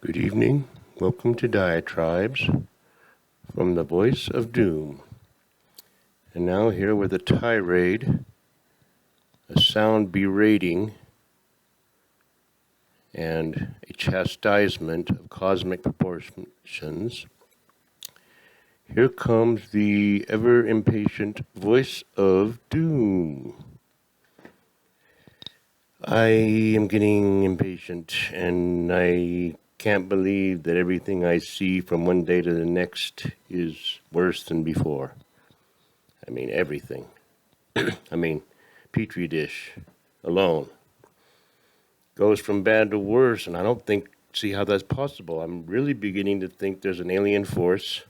Good evening. Welcome to Diatribes from the Voice of Doom. And now here with a tirade, a sound berating, and a chastisement of cosmic proportions. Here comes the ever-impatient Voice of Doom. I am getting impatient, and I can't believe that everything I see from one day to the next is worse than before. I mean, everything. Petri dish alone goes from bad to worse, and I don't see how that's possible. I'm really beginning to think there's an alien force,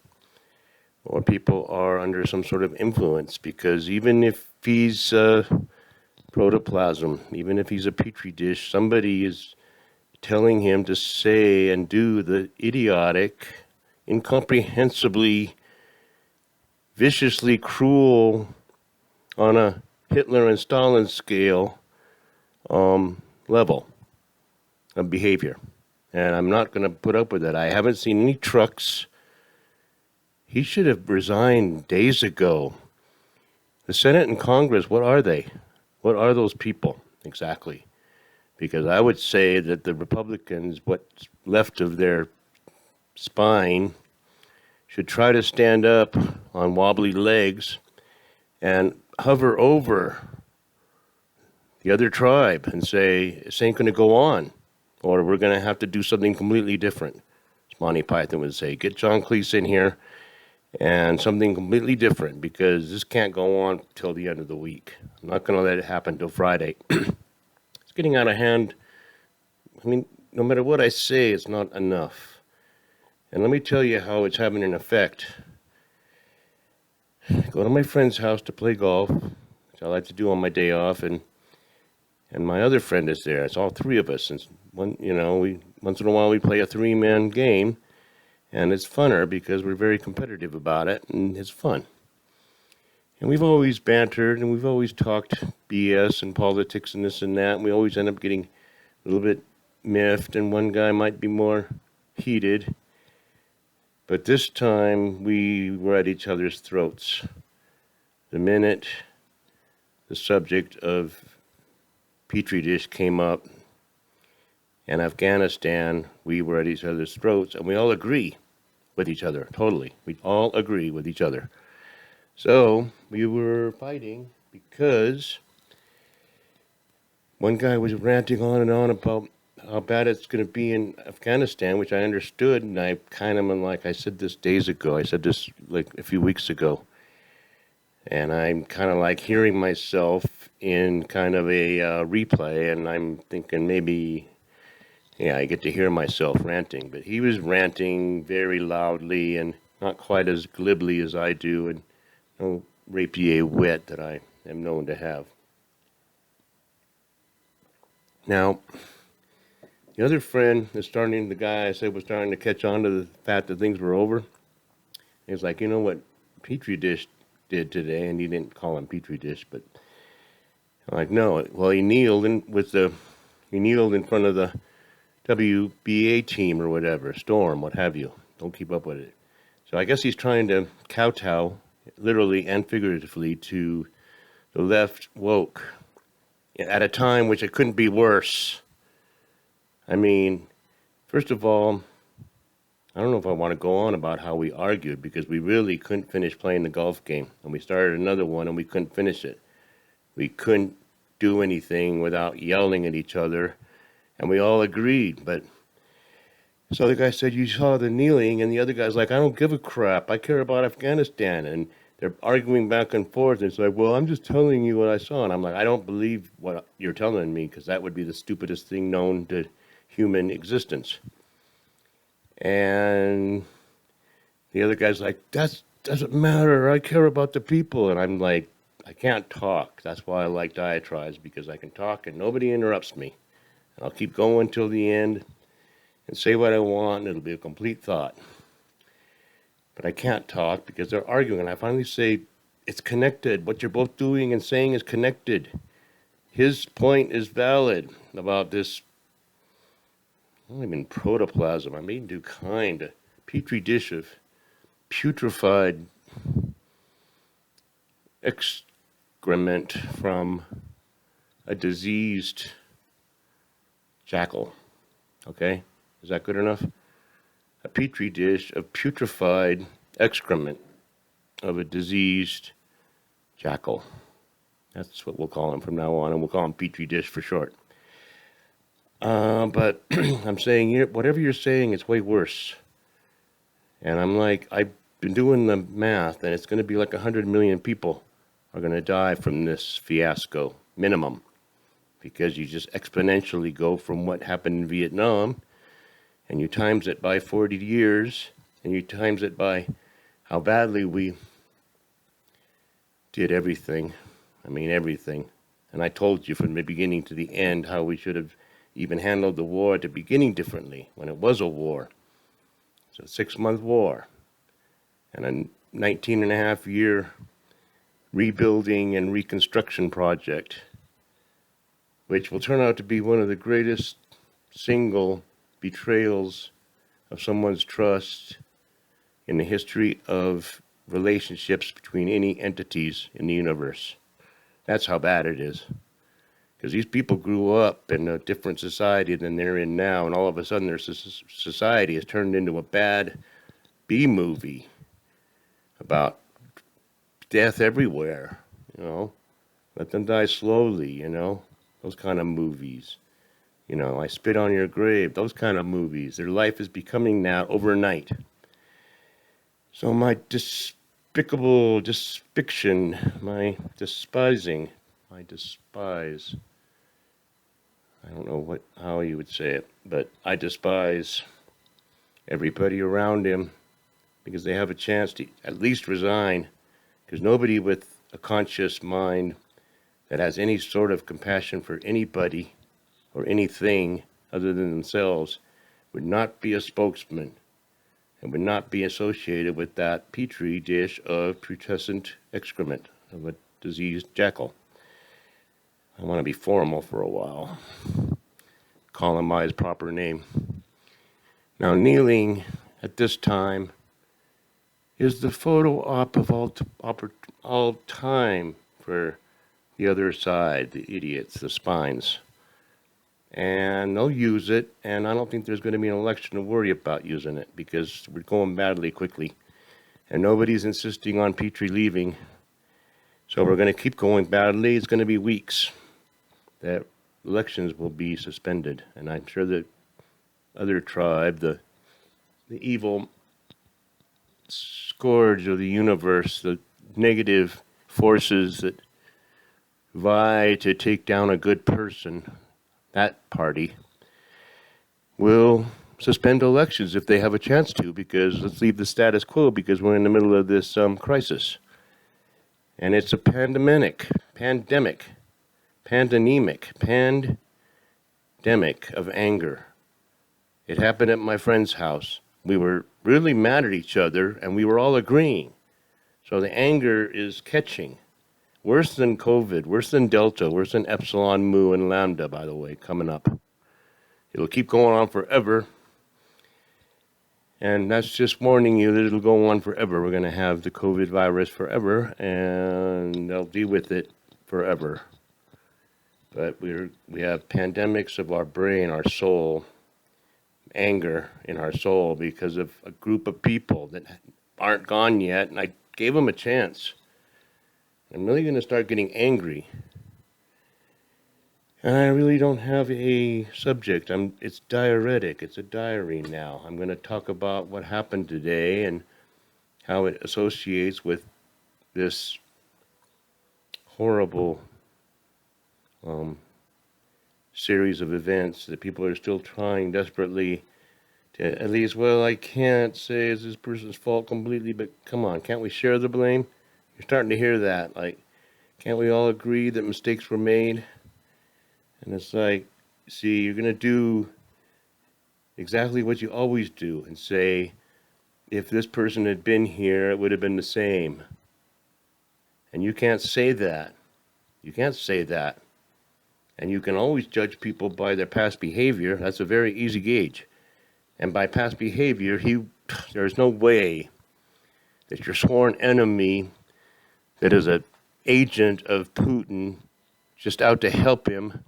or people are under some sort of influence, because even if he's protoplasm, even if he's a petri dish, somebody is telling him to say and do the idiotic, incomprehensibly, viciously cruel, on a Hitler and Stalin scale level of behavior. And I'm not going to put up with that. I haven't seen any trucks. He should have resigned days ago. The Senate and Congress, what are they? What are those people exactly? Because I would say that the Republicans, what's left of their spine, should try to stand up on wobbly legs and hover over the other tribe and say, this ain't going to go on, or we're going to have to do something completely different. As Monty Python would say, get John Cleese in here and something completely different, because this can't go on till the end of the week. I'm not going to let it happen till Friday. It's getting out of hand. I mean, no matter what I say, it's not enough. And let me tell you how it's having an effect. I go to my friend's house to play golf, which I like to do on my day off, and my other friend is there. It's all three of us. And once in a while we play a three-man game, and it's funner because we're very competitive about it, and it's fun. And we've always bantered, and we've always talked BS and politics and this and that, and we always end up getting a little bit miffed, and one guy might be more heated. But this time, we were at each other's throats. The minute the subject of Petri dish came up, and Afghanistan, we were at each other's throats, and we all agree with each other, totally. We all agree with each other. So we were fighting because one guy was ranting on and on about how bad it's going to be in Afghanistan, which I understood, and I kind of am like, I said this days ago. I said this like a few weeks ago. And I'm kind of like hearing myself in kind of a replay, and I'm thinking maybe, I get to hear myself ranting. But he was ranting very loudly and not quite as glibly as I do, and no rapier wit that I am known to have. Now, the other friend the guy I said was starting to catch on to the fact that things were over. He was like, you know what Petri dish did today? And he didn't call him Petri dish, but I'm like, no. Well, he kneeled in front of the WBA team or whatever, Storm, what have you. Don't keep up with it. So I guess he's trying to kowtow, literally and figuratively, to the left woke at a time which it couldn't be worse. I mean, first of all, I don't know if I want to go on about how we argued, because we really couldn't finish playing the golf game. And we started another one and we couldn't finish it. We couldn't do anything without yelling at each other. And we all agreed. But so the guy said, you saw the kneeling. And the other guy's like, I don't give a crap. I care about Afghanistan. And they're arguing back and forth. And it's like, well, I'm just telling you what I saw. And I'm like, I don't believe what you're telling me, because that would be the stupidest thing known to human existence. And the other guy's like, that doesn't matter. I care about the people. And I'm like, I can't talk. That's why I like diatribes, because I can talk and nobody interrupts me. And I'll keep going till the end and say what I want, and it'll be a complete thought. But I can't talk because they're arguing. And I finally say, it's connected. What you're both doing and saying is connected. His point is valid about this not even protoplasm. I'm eating too kind. A petri dish of putrefied excrement from a diseased jackal. Okay? Is that good enough? A petri dish of putrefied excrement of a diseased jackal. That's what we'll call him from now on, and we'll call him petri dish for short. But I'm saying, whatever you're saying, it's way worse. And I'm like, I've been doing the math, and it's going to be like 100 million people are going to die from this fiasco, minimum, because you just exponentially go from what happened in Vietnam, and you times it by 40 years, and you times it by how badly we did everything. I mean, everything. And I told you from the beginning to the end how we should have even handled the war at the beginning differently when it was a war. It's a 6-month war and a 19-and-a-half-year rebuilding and reconstruction project, which will turn out to be one of the greatest single betrayals of someone's trust in the history of relationships between any entities in the universe. That's how bad it is. Because these people grew up in a different society than they're in now, and all of a sudden their society has turned into a bad B-movie about death everywhere, Let them die slowly, those kind of movies. I Spit on Your Grave, those kind of movies. Their life is becoming now overnight. So my despicable despiction, my despising, I despise, I don't know how you would say it, but I despise everybody around him because they have a chance to at least resign, because nobody with a conscious mind that has any sort of compassion for anybody or anything other than themselves would not be a spokesman and would not be associated with that petri dish of putrescent excrement of a diseased jackal. I want to be formal for a while. Call him by his proper name. Now, kneeling at this time is the photo op of all time for the other side, the idiots, the spines. And they'll use it, and I don't think there's going to be an election to worry about using it because we're going badly quickly. And nobody's insisting on Petrie leaving. So we're going to keep going badly. It's going to be weeks that elections will be suspended. And I'm sure that other tribe, the evil scourge of the universe, the negative forces that vie to take down a good person, that party will suspend elections if they have a chance to, because let's leave the status quo because we're in the middle of this crisis. And it's a pandemic of anger. It happened at my friend's house. We were really mad at each other, and we were all agreeing. So the anger is catching. Worse than COVID, worse than Delta, worse than Epsilon, Mu, and Lambda, by the way, coming up. It'll keep going on forever. And that's just warning you that it'll go on forever. We're going to have the COVID virus forever, and they'll deal with it forever. But we have pandemics of our brain, our soul, anger in our soul because of a group of people that aren't gone yet, and I gave them a chance. I'm really going to start getting angry. And I really don't have a subject. It's diuretic. It's a diary now. I'm going to talk about what happened today and how it associates with this horrible series of events that people are still trying desperately to at least, well, I can't say it's this person's fault completely, but come on, can't we share the blame? You're starting to hear that. Like, can't we all agree that mistakes were made? And it's like, see, you're going to do exactly what you always do and say, if this person had been here, it would have been the same. And you can't say that. You can't say that. And you can always judge people by their past behavior. That's a very easy gauge. And by past behavior, there's no way that your sworn enemy that is an agent of Putin just out to help him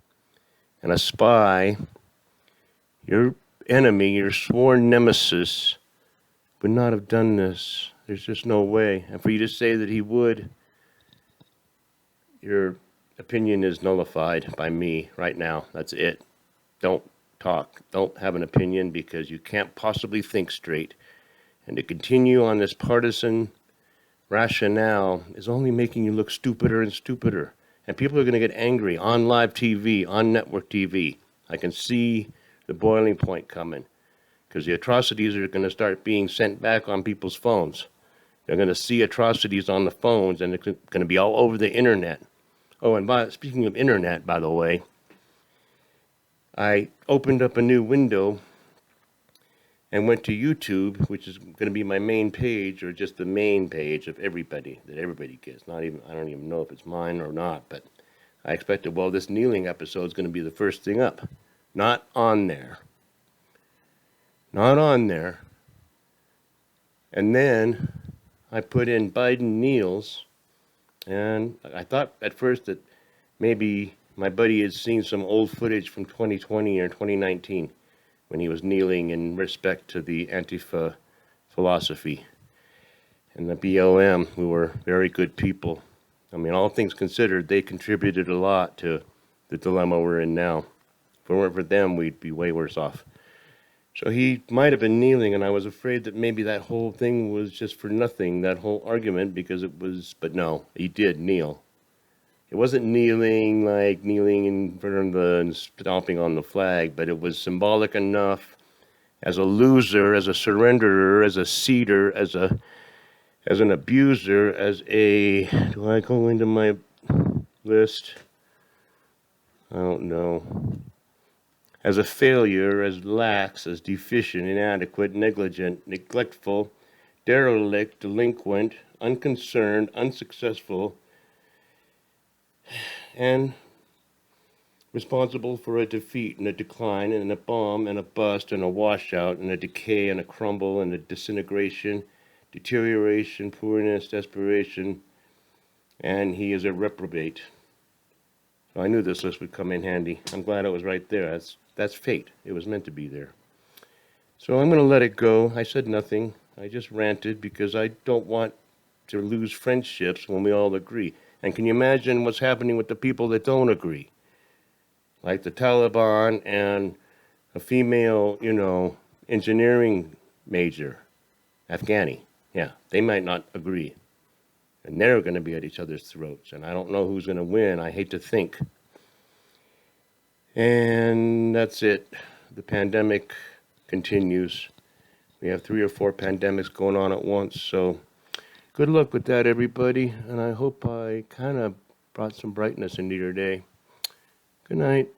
and a spy, your enemy, your sworn nemesis, would not have done this. There's just no way. And for you to say that he would, your opinion is nullified by me right now. That's it. Don't talk. Don't have an opinion because you can't possibly think straight. And to continue on this partisan rationale is only making you look stupider and stupider. And people are going to get angry on live TV, on network TV. I can see the boiling point coming because the atrocities are going to start being sent back on people's phones. They're going to see atrocities on the phones, and it's going to be all over the internet. Oh, and speaking of internet, by the way, I opened up a new window and went to YouTube, which is going to be my main page, or just the main page of everybody that everybody gets. I don't even know if it's mine or not, but I expected, well, this kneeling episode is going to be the first thing up. Not on there. Not on there. And then I put in Biden kneels, and I thought at first that maybe my buddy had seen some old footage from 2020 or 2019 when he was kneeling in respect to the Antifa philosophy and the BLM, who were very good people. I mean, all things considered, they contributed a lot to the dilemma we're in now. If it weren't for them, we'd be way worse off. So he might have been kneeling, and I was afraid that maybe that whole thing was just for nothing, that whole argument, because it was, but no, he did kneel. It wasn't kneeling like kneeling in front of and stomping on the flag, but it was symbolic enough as a loser, as a surrenderer, as a cedar, as an abuser, do I go into my list? I don't know. As a failure, as lax, as deficient, inadequate, negligent, neglectful, derelict, delinquent, unconcerned, unsuccessful, and responsible for a defeat and a decline and a bomb and a bust and a washout and a decay and a crumble and a disintegration, deterioration, poorness, desperation, and he is a reprobate. So I knew this list would come in handy. I'm glad it was right there. That's fate. It was meant to be there. So I'm going to let it go. I said nothing. I just ranted because I don't want to lose friendships when we all agree. And can you imagine what's happening with the people that don't agree? Like the Taliban and a female, engineering major, Afghani. Yeah, they might not agree. And they're going to be at each other's throats. And I don't know who's going to win. I hate to think. And that's it. The pandemic continues. We have 3 or 4 pandemics going on at once. So good luck with that, everybody. And I hope I kind of brought some brightness into your day. Good night.